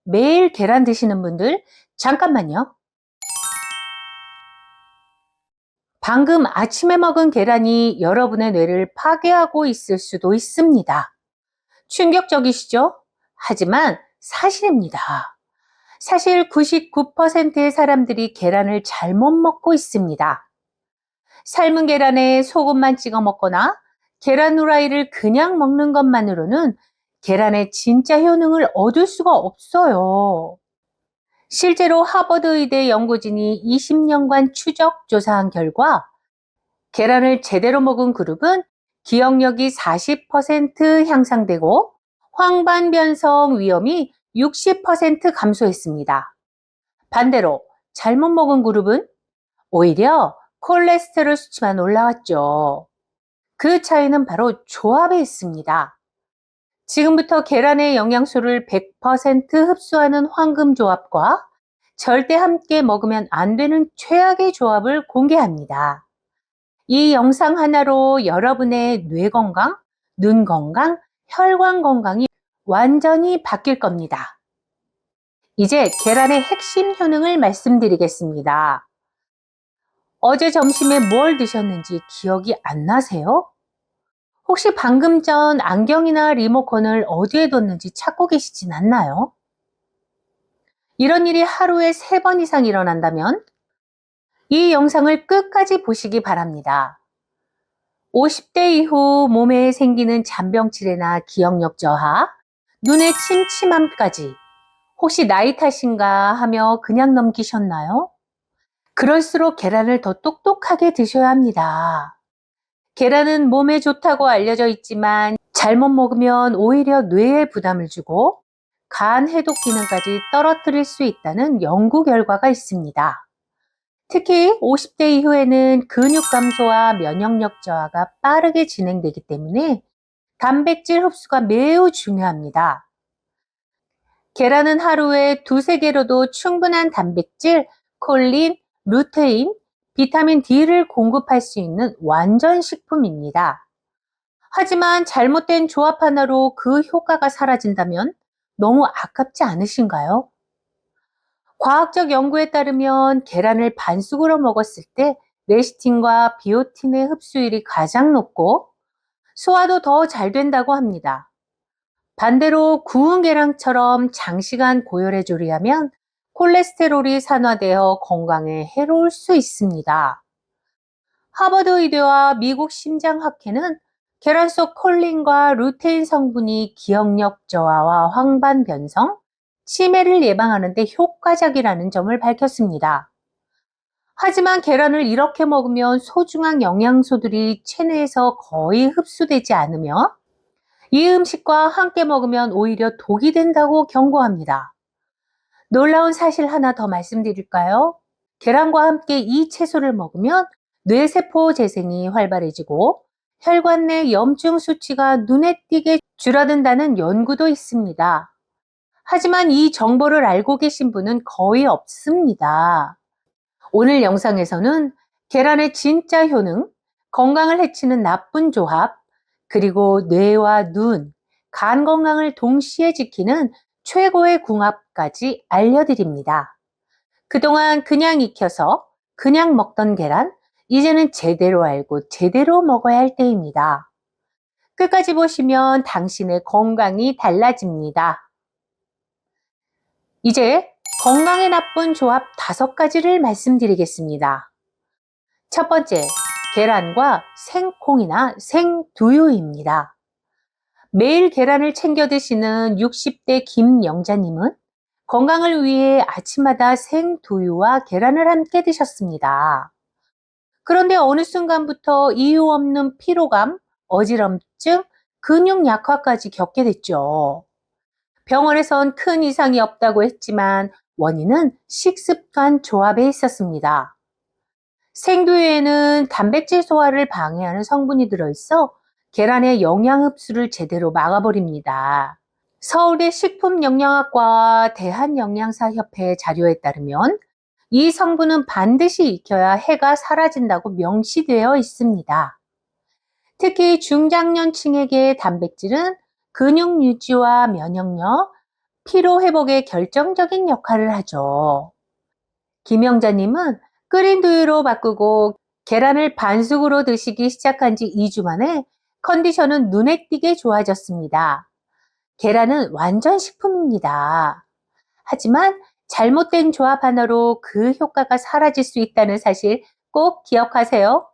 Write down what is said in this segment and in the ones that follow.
매일 계란 드시는 분들, 잠깐만요. 방금 아침에 먹은 계란이 여러분의 뇌를 파괴하고 있을 수도 있습니다. 충격적이시죠? 하지만 사실입니다. 사실 99%의 사람들이 계란을 잘못 먹고 있습니다. 삶은 계란에 소금만 찍어 먹거나 계란 후라이를 그냥 먹는 것만으로는 계란의 진짜 효능을 얻을 수가 없어요. 실제로 하버드 의대 연구진이 20년간 추적 조사한 결과 계란을 제대로 먹은 그룹은 기억력이 40% 향상되고 황반변성 위험이 60% 감소했습니다. 반대로 잘못 먹은 그룹은 오히려 콜레스테롤 수치만 올라왔죠. 그 차이는 바로 조합에 있습니다. 지금부터 계란의 영양소를 100% 흡수하는 황금 조합과 절대 함께 먹으면 안 되는 최악의 조합을 공개합니다. 이 영상 하나로 여러분의 뇌 건강, 눈 건강, 혈관 건강이 완전히 바뀔 겁니다. 이제 계란의 핵심 효능을 말씀드리겠습니다. 어제 점심에 뭘 드셨는지 기억이 안 나세요? 혹시 방금 전 안경이나 리모컨을 어디에 뒀는지 찾고 계시진 않나요? 이런 일이 하루에 3번 이상 일어난다면 이 영상을 끝까지 보시기 바랍니다. 50대 이후 몸에 생기는 잔병치레나 기억력 저하, 눈의 침침함까지 혹시 나이 탓인가 하며 그냥 넘기셨나요? 그럴수록 계란을 더 똑똑하게 드셔야 합니다. 계란은 몸에 좋다고 알려져 있지만 잘못 먹으면 오히려 뇌에 부담을 주고 간 해독 기능까지 떨어뜨릴 수 있다는 연구 결과가 있습니다. 특히 50대 이후에는 근육 감소와 면역력 저하가 빠르게 진행되기 때문에 단백질 흡수가 매우 중요합니다. 계란은 하루에 2~3개로도 충분한 단백질, 콜린, 루테인, 비타민 D를 공급할 수 있는 완전 식품입니다. 하지만 잘못된 조합 하나로 그 효과가 사라진다면 너무 아깝지 않으신가요? 과학적 연구에 따르면 계란을 반숙으로 먹었을 때 레시틴과 비오틴의 흡수율이 가장 높고 소화도 더 잘 된다고 합니다. 반대로 구운 계란처럼 장시간 고열에 조리하면 콜레스테롤이 산화되어 건강에 해로울 수 있습니다. 하버드 의대와 미국 심장학회는 계란 속 콜린과 루테인 성분이 기억력 저하와 황반 변성, 치매를 예방하는 데 효과적이라는 점을 밝혔습니다. 하지만 계란을 이렇게 먹으면 소중한 영양소들이 체내에서 거의 흡수되지 않으며 이 음식과 함께 먹으면 오히려 독이 된다고 경고합니다. 놀라운 사실 하나 더 말씀드릴까요? 계란과 함께 이 채소를 먹으면 뇌세포 재생이 활발해지고 혈관 내 염증 수치가 눈에 띄게 줄어든다는 연구도 있습니다. 하지만 이 정보를 알고 계신 분은 거의 없습니다. 오늘 영상에서는 계란의 진짜 효능, 건강을 해치는 나쁜 조합, 그리고 뇌와 눈, 간 건강을 동시에 지키는 최고의 궁합까지 알려드립니다. 그동안 그냥 익혀서 그냥 먹던 계란, 이제는 제대로 알고 제대로 먹어야 할 때입니다. 끝까지 보시면 당신의 건강이 달라집니다. 이제 건강에 나쁜 조합 5가지를 말씀드리겠습니다. 첫 번째, 계란과 생콩이나 생두유입니다. 매일 계란을 챙겨 드시는 60대 김영자님은 건강을 위해 아침마다 생두유와 계란을 함께 드셨습니다. 그런데 어느 순간부터 이유 없는 피로감, 어지럼증, 근육 약화까지 겪게 됐죠. 병원에선 큰 이상이 없다고 했지만 원인은 식습관 조합에 있었습니다. 생두유에는 단백질 소화를 방해하는 성분이 들어있어 계란의 영양 흡수를 제대로 막아버립니다. 서울대 식품영양학과와 대한영양사협회 자료에 따르면 이 성분은 반드시 익혀야 해가 사라진다고 명시되어 있습니다. 특히 중장년층에게 단백질은 근육 유지와 면역력, 피로 회복에 결정적인 역할을 하죠. 김영자님은 끓인 두유로 바꾸고 계란을 반숙으로 드시기 시작한 지 2주 만에 컨디션은 눈에 띄게 좋아졌습니다. 계란은 완전 식품입니다. 하지만 잘못된 조합 하나로 그 효과가 사라질 수 있다는 사실 꼭 기억하세요.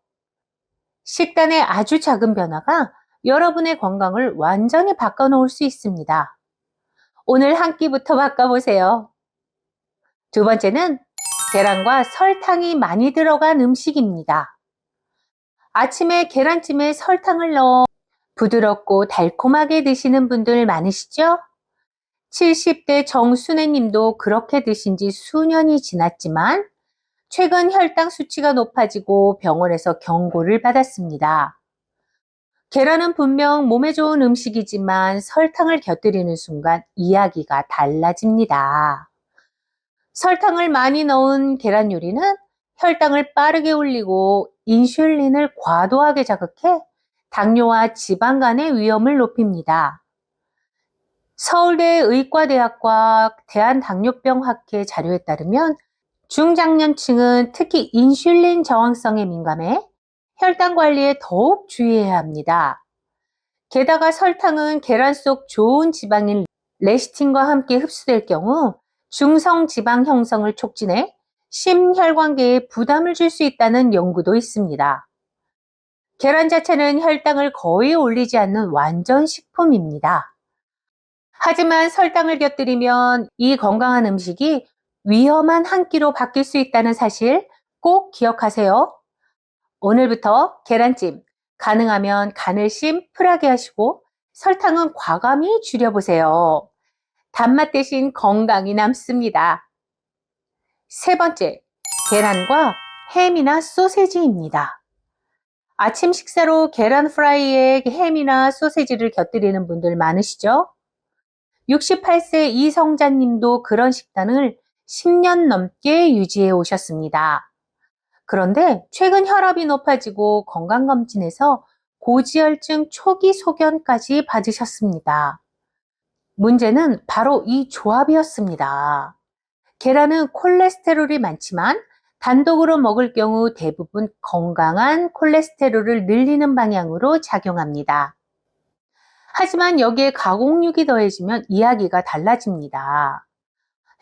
식단의 아주 작은 변화가 여러분의 건강을 완전히 바꿔놓을 수 있습니다. 오늘 한 끼부터 바꿔보세요. 두 번째는 계란과 설탕이 많이 들어간 음식입니다. 아침에 계란찜에 설탕을 넣어 부드럽고 달콤하게 드시는 분들 많으시죠? 70대 정순애 님도 그렇게 드신 지 수년이 지났지만 최근 혈당 수치가 높아지고 병원에서 경고를 받았습니다. 계란은 분명 몸에 좋은 음식이지만 설탕을 곁들이는 순간 이야기가 달라집니다. 설탕을 많이 넣은 계란 요리는 혈당을 빠르게 올리고 인슐린을 과도하게 자극해 당뇨와 지방간의 위험을 높입니다. 서울대 의과대학과 대한당뇨병학회 자료에 따르면 중장년층은 특히 인슐린 저항성에 민감해 혈당 관리에 더욱 주의해야 합니다. 게다가 설탕은 계란 속 좋은 지방인 레시틴과 함께 흡수될 경우 중성 지방 형성을 촉진해 심혈관계에 부담을 줄 수 있다는 연구도 있습니다. 계란 자체는 혈당을 거의 올리지 않는 완전 식품입니다. 하지만 설탕을 곁들이면 이 건강한 음식이 위험한 한 끼로 바뀔 수 있다는 사실 꼭 기억하세요. 오늘부터 계란찜, 가능하면 간을 심플하게 하시고 설탕은 과감히 줄여보세요. 단맛 대신 건강이 남습니다. 세 번째, 계란과 햄이나 소세지입니다. 아침 식사로 계란 프라이에 햄이나 소세지를 곁들이는 분들 많으시죠? 68세 이성자님도 그런 식단을 10년 넘게 유지해 오셨습니다. 그런데 최근 혈압이 높아지고 건강검진에서 고지혈증 초기 소견까지 받으셨습니다. 문제는 바로 이 조합이었습니다. 계란은 콜레스테롤이 많지만 단독으로 먹을 경우 대부분 건강한 콜레스테롤을 늘리는 방향으로 작용합니다. 하지만 여기에 가공육이 더해지면 이야기가 달라집니다.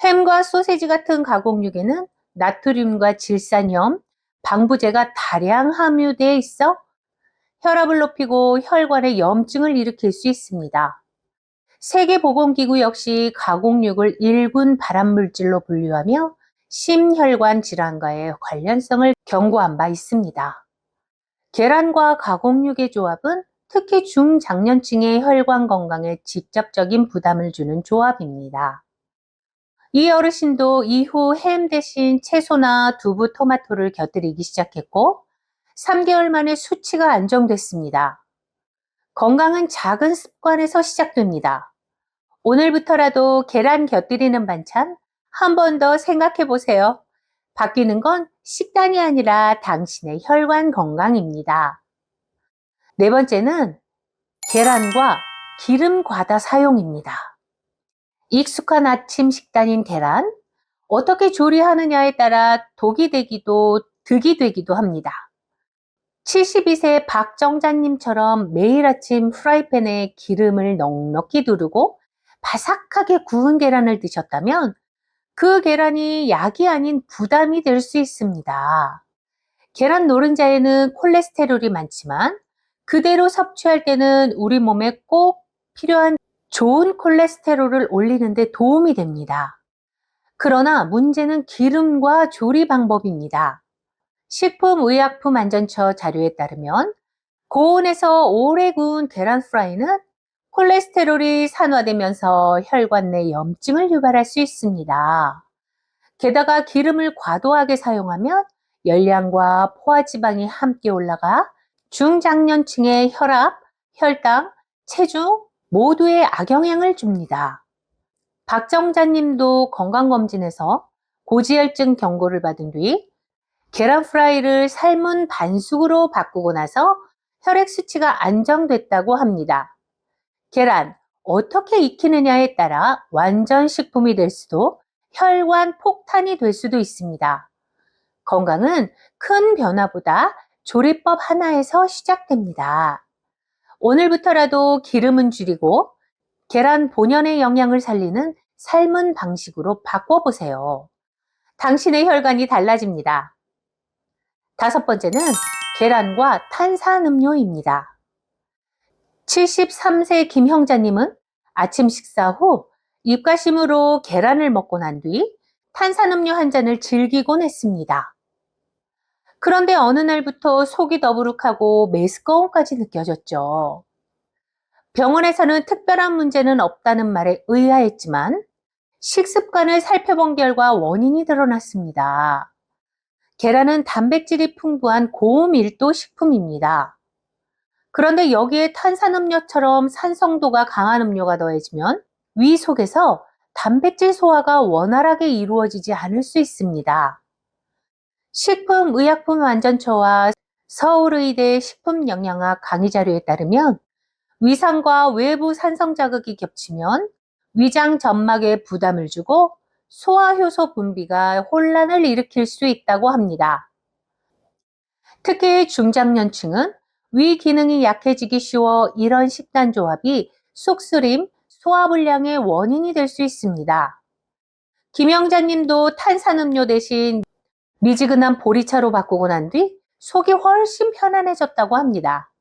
햄과 소세지 같은 가공육에는 나트륨과 질산염, 방부제가 다량 함유되어 있어 혈압을 높이고 혈관에 염증을 일으킬 수 있습니다. 세계보건기구 역시 가공육을 1군 발암물질로 분류하며 심혈관 질환과의 관련성을 경고한 바 있습니다. 계란과 가공육의 조합은 특히 중장년층의 혈관 건강에 직접적인 부담을 주는 조합입니다. 이 어르신도 이후 햄 대신 채소나 두부, 토마토를 곁들이기 시작했고 3개월 만에 수치가 안정됐습니다. 건강은 작은 습관에서 시작됩니다. 오늘부터라도 계란 곁들이는 반찬 한 번 더 생각해 보세요. 바뀌는 건 식단이 아니라 당신의 혈관 건강입니다. 네 번째는 계란과 기름 과다 사용입니다. 익숙한 아침 식단인 계란, 어떻게 조리하느냐에 따라 독이 되기도 득이 되기도 합니다. 72세 박정자님처럼 매일 아침 프라이팬에 기름을 넉넉히 두르고 바삭하게 구운 계란을 드셨다면 그 계란이 약이 아닌 부담이 될 수 있습니다. 계란 노른자에는 콜레스테롤이 많지만 그대로 섭취할 때는 우리 몸에 꼭 필요한 좋은 콜레스테롤을 올리는 데 도움이 됩니다. 그러나 문제는 기름과 조리 방법입니다. 식품의약품안전처 자료에 따르면 고온에서 오래 구운 계란 프라이는 콜레스테롤이 산화되면서 혈관 내 염증을 유발할 수 있습니다. 게다가 기름을 과도하게 사용하면 열량과 포화지방이 함께 올라가 중장년층의 혈압, 혈당, 체중 모두에 악영향을 줍니다. 박정자님도 건강검진에서 고지혈증 경고를 받은 뒤 계란 프라이를 삶은 반숙으로 바꾸고 나서 혈액 수치가 안정됐다고 합니다. 계란, 어떻게 익히느냐에 따라 완전 식품이 될 수도 혈관 폭탄이 될 수도 있습니다. 건강은 큰 변화보다 조리법 하나에서 시작됩니다. 오늘부터라도 기름은 줄이고 계란 본연의 영양을 살리는 삶은 방식으로 바꿔보세요. 당신의 혈관이 달라집니다. 다섯 번째는 계란과 탄산음료입니다. 73세 김형자님은 아침 식사 후 입가심으로 계란을 먹고 난 뒤 탄산음료 한 잔을 즐기곤 했습니다. 그런데 어느 날부터 속이 더부룩하고 메스꺼움까지 느껴졌죠. 병원에서는 특별한 문제는 없다는 말에 의아했지만 식습관을 살펴본 결과 원인이 드러났습니다. 계란은 단백질이 풍부한 고밀도 식품입니다. 그런데 여기에 탄산음료처럼 산성도가 강한 음료가 더해지면 위 속에서 단백질 소화가 원활하게 이루어지지 않을 수 있습니다. 식품의약품안전처와 서울의대 식품영양학 강의 자료에 따르면 위산과 외부 산성 자극이 겹치면 위장 점막에 부담을 주고 소화효소 분비가 혼란을 일으킬 수 있다고 합니다. 특히 중장년층은 위 기능이 약해지기 쉬워 이런 식단 조합이 속쓰림, 소화불량의 원인이 될 수 있습니다. 김영자님도 탄산음료 대신 미지근한 보리차로 바꾸고 난 뒤 속이 훨씬 편안해졌다고 합니다.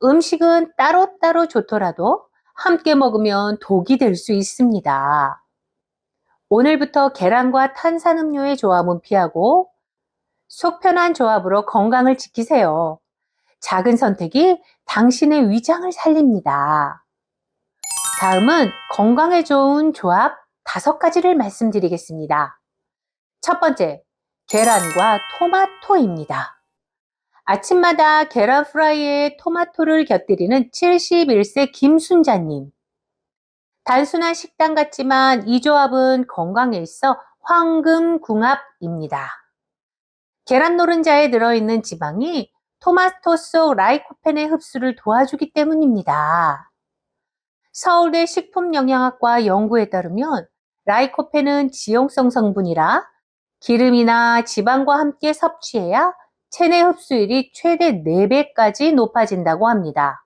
음식은 따로따로 좋더라도 함께 먹으면 독이 될 수 있습니다. 오늘부터 계란과 탄산음료의 조합은 피하고 속 편한 조합으로 건강을 지키세요. 작은 선택이 당신의 위장을 살립니다. 다음은 건강에 좋은 조합 5가지를 말씀드리겠습니다. 첫 번째, 계란과 토마토입니다. 아침마다 계란 프라이에 토마토를 곁들이는 71세 김순자님. 단순한 식단 같지만 이 조합은 건강에 있어 황금궁합입니다. 계란 노른자에 들어있는 지방이 토마토 속 라이코펜의 흡수를 도와주기 때문입니다. 서울대 식품영양학과 연구에 따르면 라이코펜은 지용성 성분이라 기름이나 지방과 함께 섭취해야 체내 흡수율이 최대 4배까지 높아진다고 합니다.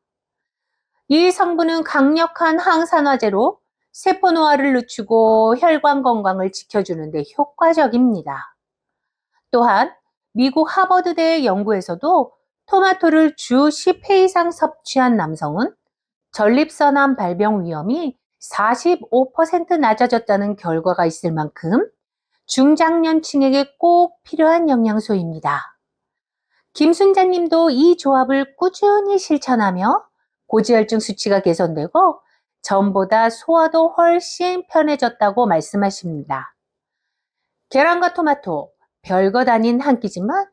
이 성분은 강력한 항산화제로 세포 노화를 늦추고 혈관 건강을 지켜주는 데 효과적입니다. 또한 미국 하버드대 연구에서도 토마토를 주 10회 이상 섭취한 남성은 전립선암 발병 위험이 45% 낮아졌다는 결과가 있을 만큼 중장년층에게 꼭 필요한 영양소입니다. 김순자님도 이 조합을 꾸준히 실천하며 고지혈증 수치가 개선되고 전보다 소화도 훨씬 편해졌다고 말씀하십니다. 계란과 토마토, 별것 아닌 한 끼지만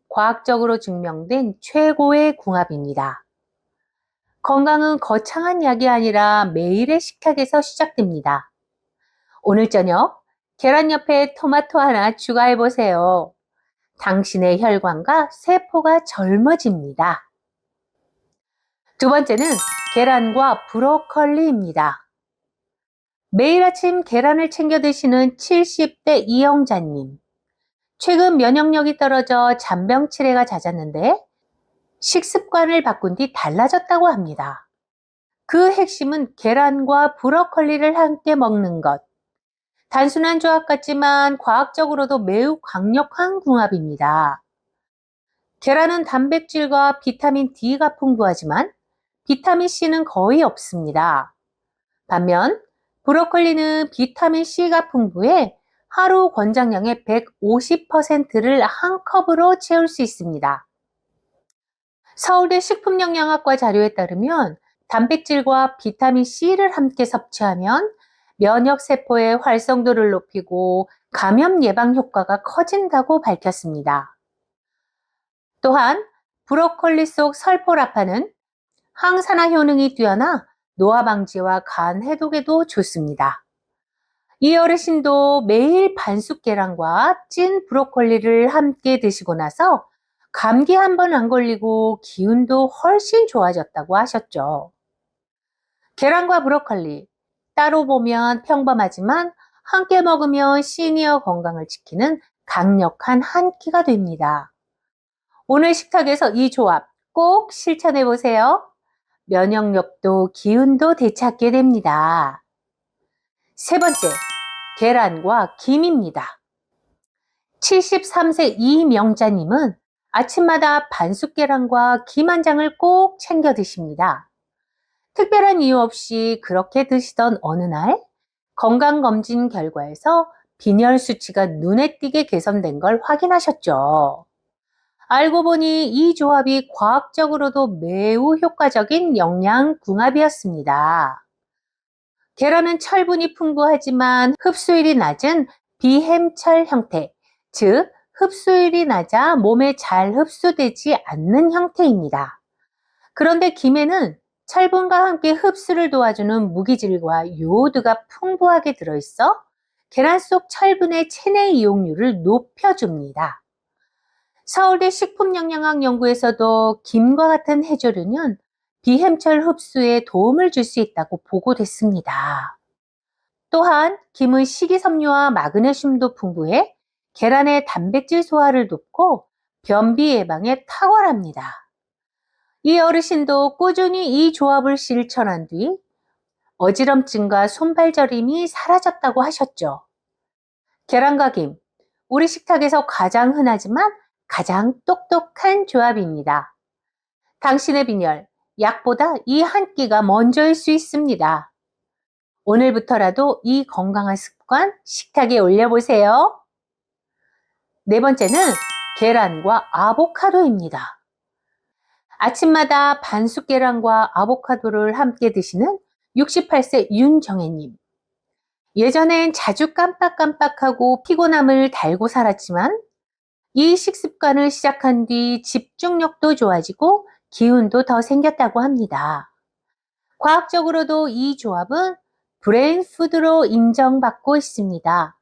과학적으로 증명된 최고의 궁합입니다. 건강은 거창한 약이 아니라 매일의 식탁에서 시작됩니다. 오늘 저녁 계란 옆에 토마토 하나 추가해 보세요. 당신의 혈관과 세포가 젊어집니다. 두 번째는 계란과 브로콜리입니다. 매일 아침 계란을 챙겨 드시는 70대 이영자님. 최근 면역력이 떨어져 잔병 치레가 잦았는데 식습관을 바꾼 뒤 달라졌다고 합니다. 그 핵심은 계란과 브로콜리를 함께 먹는 것. 단순한 조합 같지만 과학적으로도 매우 강력한 궁합입니다. 계란은 단백질과 비타민 D가 풍부하지만 비타민 C는 거의 없습니다. 반면 브로콜리는 비타민 C가 풍부해 하루 권장량의 150%를 한 컵으로 채울 수 있습니다. 서울대 식품영양학과 자료에 따르면 단백질과 비타민 C를 함께 섭취하면 면역세포의 활성도를 높이고 감염 예방 효과가 커진다고 밝혔습니다. 또한 브로콜리 속 설포라파는 항산화 효능이 뛰어나 노화 방지와 간 해독에도 좋습니다. 이 어르신도 매일 반숙 계란과 찐 브로콜리를 함께 드시고 나서 감기 한 번 안 걸리고 기운도 훨씬 좋아졌다고 하셨죠. 계란과 브로콜리, 따로 보면 평범하지만 함께 먹으면 시니어 건강을 지키는 강력한 한 끼가 됩니다. 오늘 식탁에서 이 조합 꼭 실천해 보세요. 면역력도 기운도 되찾게 됩니다. 세 번째, 계란과 김입니다. 73세 이명자님은 아침마다 반숙 계란과 김 한 장을 꼭 챙겨 드십니다. 특별한 이유 없이 그렇게 드시던 어느 날 건강검진 결과에서 빈혈 수치가 눈에 띄게 개선된 걸 확인하셨죠. 알고 보니 이 조합이 과학적으로도 매우 효과적인 영양궁합이었습니다. 계란은 철분이 풍부하지만 흡수율이 낮은 비햄철 형태, 즉 흡수율이 낮아 몸에 잘 흡수되지 않는 형태입니다. 그런데 김에는 철분과 함께 흡수를 도와주는 무기질과 요오드가 풍부하게 들어있어 계란 속 철분의 체내 이용률을 높여줍니다. 서울대 식품영양학 연구에서도 김과 같은 해조류는 비햄철 흡수에 도움을 줄 수 있다고 보고됐습니다. 또한 김은 식이섬유와 마그네슘도 풍부해 계란의 단백질 소화를 돕고 변비 예방에 탁월합니다. 이 어르신도 꾸준히 이 조합을 실천한 뒤 어지럼증과 손발 저림이 사라졌다고 하셨죠. 계란과 김, 우리 식탁에서 가장 흔하지만 가장 똑똑한 조합입니다. 당신의 빈혈, 약보다 이 한 끼가 먼저일 수 있습니다. 오늘부터라도 이 건강한 습관 식탁에 올려보세요. 네 번째는 계란과 아보카도입니다. 아침마다 반숙 계란과 아보카도를 함께 드시는 68세 윤정혜님. 예전엔 자주 깜빡깜빡하고 피곤함을 달고 살았지만 이 식습관을 시작한 뒤 집중력도 좋아지고 기운도 더 생겼다고 합니다. 과학적으로도 이 조합은 브레인푸드로 인정받고 있습니다.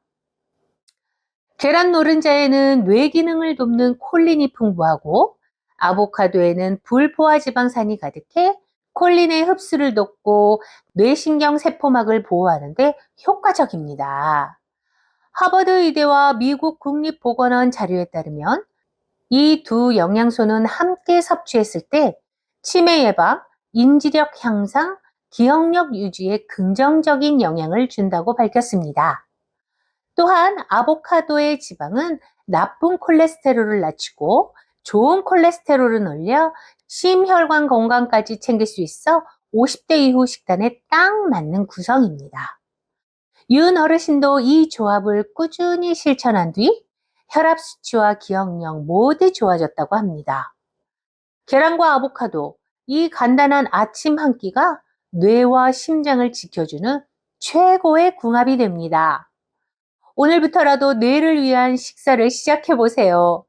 계란 노른자에는 뇌 기능을 돕는 콜린이 풍부하고 아보카도에는 불포화 지방산이 가득해 콜린의 흡수를 돕고 뇌신경 세포막을 보호하는 데 효과적입니다. 하버드 의대와 미국 국립보건원 자료에 따르면 이 두 영양소는 함께 섭취했을 때 치매 예방, 인지력 향상, 기억력 유지에 긍정적인 영향을 준다고 밝혔습니다. 또한 아보카도의 지방은 나쁜 콜레스테롤을 낮추고 좋은 콜레스테롤을 올려 심혈관 건강까지 챙길 수 있어 50대 이후 식단에 딱 맞는 구성입니다. 윤 어르신도 이 조합을 꾸준히 실천한 뒤 혈압 수치와 기억력 모두 좋아졌다고 합니다. 계란과 아보카도, 이 간단한 아침 한 끼가 뇌와 심장을 지켜주는 최고의 궁합이 됩니다. 오늘부터라도 뇌를 위한 식사를 시작해 보세요.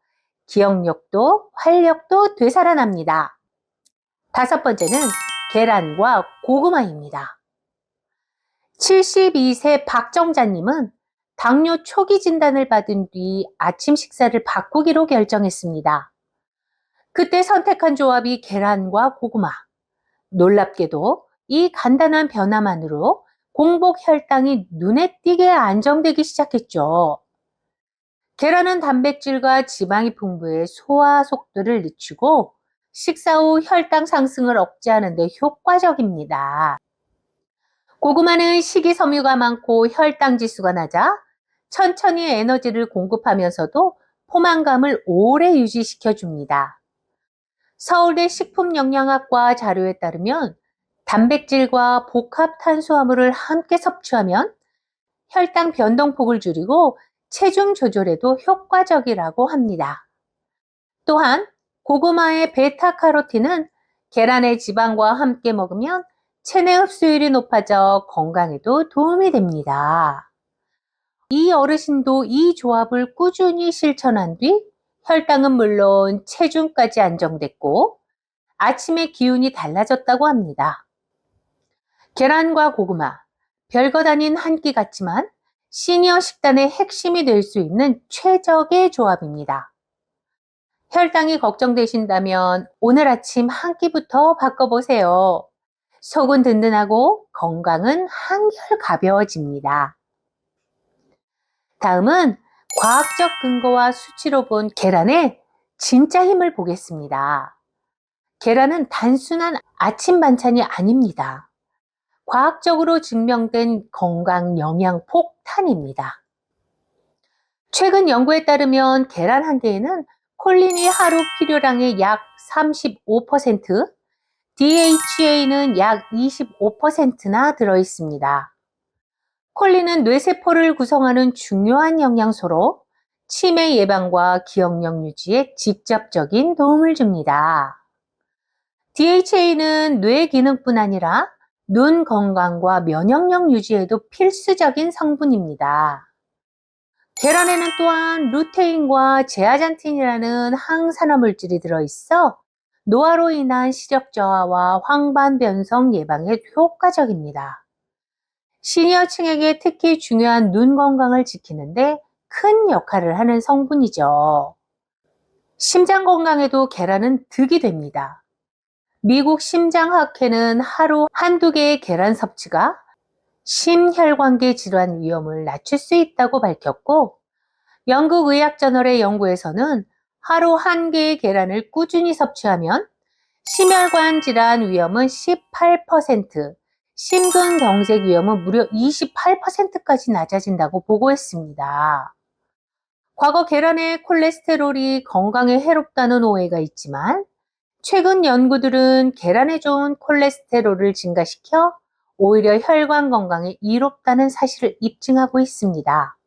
기억력도 활력도 되살아납니다. 다섯 번째는 계란과 고구마입니다. 72세 박정자님은 당뇨 초기 진단을 받은 뒤 아침 식사를 바꾸기로 결정했습니다. 그때 선택한 조합이 계란과 고구마. 놀랍게도 이 간단한 변화만으로 공복 혈당이 눈에 띄게 안정되기 시작했죠. 계란은 단백질과 지방이 풍부해 소화 속도를 늦추고 식사 후 혈당 상승을 억제하는 데 효과적입니다. 고구마는 식이섬유가 많고 혈당 지수가 낮아 천천히 에너지를 공급하면서도 포만감을 오래 유지시켜 줍니다. 서울대 식품영양학과 자료에 따르면 단백질과 복합 탄수화물을 함께 섭취하면 혈당 변동폭을 줄이고 체중 조절에도 효과적이라고 합니다. 또한 고구마의 베타카로틴은 계란의 지방과 함께 먹으면 체내 흡수율이 높아져 건강에도 도움이 됩니다. 이 어르신도 이 조합을 꾸준히 실천한 뒤 혈당은 물론 체중까지 안정됐고 아침의 기운이 달라졌다고 합니다. 계란과 고구마, 별것 아닌 한 끼 같지만 시니어 식단의 핵심이 될 수 있는 최적의 조합입니다. 혈당이 걱정되신다면 오늘 아침 한 끼부터 바꿔보세요. 속은 든든하고 건강은 한결 가벼워집니다. 다음은 과학적 근거와 수치로 본 계란의 진짜 힘을 보겠습니다. 계란은 단순한 아침 반찬이 아닙니다. 과학적으로 증명된 건강 영양 폭탄입니다. 최근 연구에 따르면 계란 한 개에는 콜린이 하루 필요량의 약 35%, DHA는 약 25%나 들어있습니다. 콜린은 뇌세포를 구성하는 중요한 영양소로 치매 예방과 기억력 유지에 직접적인 도움을 줍니다. DHA는 뇌 기능뿐 아니라 눈 건강과 면역력 유지에도 필수적인 성분입니다. 계란에는 또한 루테인과 제아잔틴이라는 항산화 물질이 들어있어 노화로 인한 시력 저하와 황반 변성 예방에 효과적입니다. 시니어층에게 특히 중요한 눈 건강을 지키는데 큰 역할을 하는 성분이죠. 심장 건강에도 계란은 득이 됩니다. 미국 심장학회는 하루 한두 개의 계란 섭취가 심혈관계 질환 위험을 낮출 수 있다고 밝혔고, 영국 의학저널의 연구에서는 하루 한 개의 계란을 꾸준히 섭취하면 심혈관 질환 위험은 18%, 심근경색 위험은 무려 28%까지 낮아진다고 보고했습니다. 과거 계란에 콜레스테롤이 건강에 해롭다는 오해가 있지만, 최근 연구들은 계란에 좋은 콜레스테롤을 증가시켜 오히려 혈관 건강에 이롭다는 사실을 입증하고 있습니다.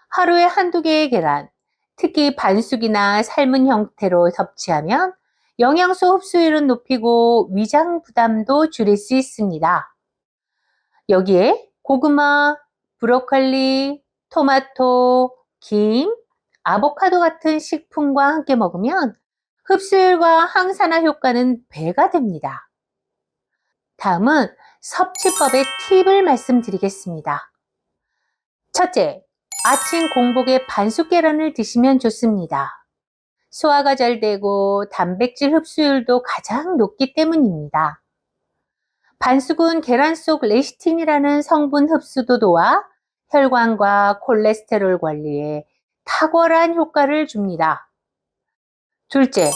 하루에 한두 개의 계란, 특히 반숙이나 삶은 형태로 섭취하면 영양소 흡수율은 높이고 위장 부담도 줄일 수 있습니다. 여기에 고구마, 브로콜리, 토마토, 김, 아보카도 같은 식품과 함께 먹으면 흡수율과 항산화 효과는 배가 됩니다. 다음은 섭취법의 팁을 말씀드리겠습니다. 첫째, 아침 공복에 반숙 계란을 드시면 좋습니다. 소화가 잘 되고 단백질 흡수율도 가장 높기 때문입니다. 반숙은 계란 속 레시틴이라는 성분 흡수도 도와 혈관과 콜레스테롤 관리에 탁월한 효과를 줍니다. 둘째,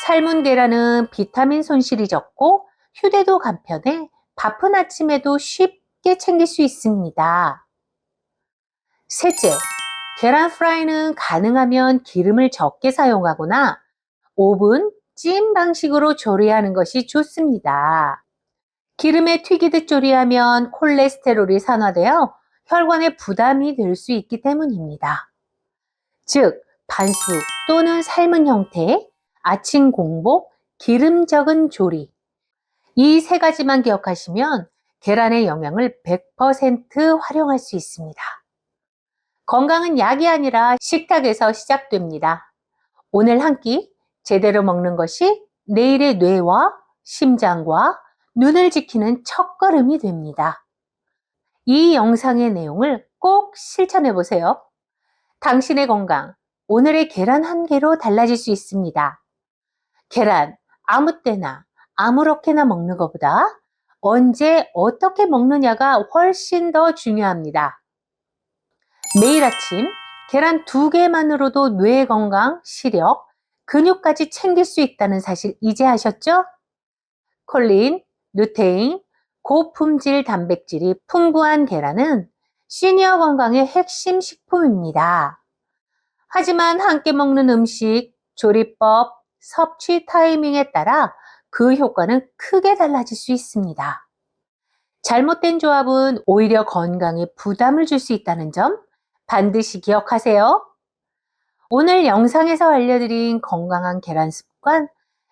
삶은 계란은 비타민 손실이 적고 휴대도 간편해 바쁜 아침에도 쉽게 챙길 수 있습니다. 셋째, 계란 프라이는 가능하면 기름을 적게 사용하거나 오븐, 찜 방식으로 조리하는 것이 좋습니다. 기름에 튀기듯 조리하면 콜레스테롤이 산화되어 혈관에 부담이 될 수 있기 때문입니다. 즉, 반숙 또는 삶은 형태, 아침 공복, 기름 적은 조리. 이 세 가지만 기억하시면 계란의 영양을 100% 활용할 수 있습니다. 건강은 약이 아니라 식탁에서 시작됩니다. 오늘 한 끼 제대로 먹는 것이 내일의 뇌와 심장과 눈을 지키는 첫걸음이 됩니다. 이 영상의 내용을 꼭 실천해 보세요. 당신의 건강, 오늘의 계란 한 개로 달라질 수 있습니다. 계란, 아무 때나, 아무렇게나 먹는 것보다 언제 어떻게 먹느냐가 훨씬 더 중요합니다. 매일 아침 계란 2개만으로도 뇌 건강, 시력, 근육까지 챙길 수 있다는 사실 이제 아셨죠? 콜린, 루테인, 고품질 단백질이 풍부한 계란은 시니어 건강의 핵심 식품입니다. 하지만 함께 먹는 음식, 조리법, 섭취 타이밍에 따라 그 효과는 크게 달라질 수 있습니다. 잘못된 조합은 오히려 건강에 부담을 줄 수 있다는 점 반드시 기억하세요. 오늘 영상에서 알려드린 건강한 계란 습관,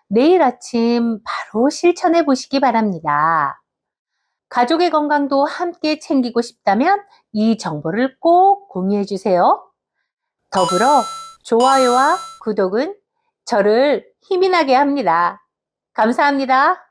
내일 아침 바로 실천해 보시기 바랍니다. 가족의 건강도 함께 챙기고 싶다면 이 정보를 꼭 공유해 주세요. 더불어 좋아요와 구독은 저를 힘이 나게 합니다. 감사합니다.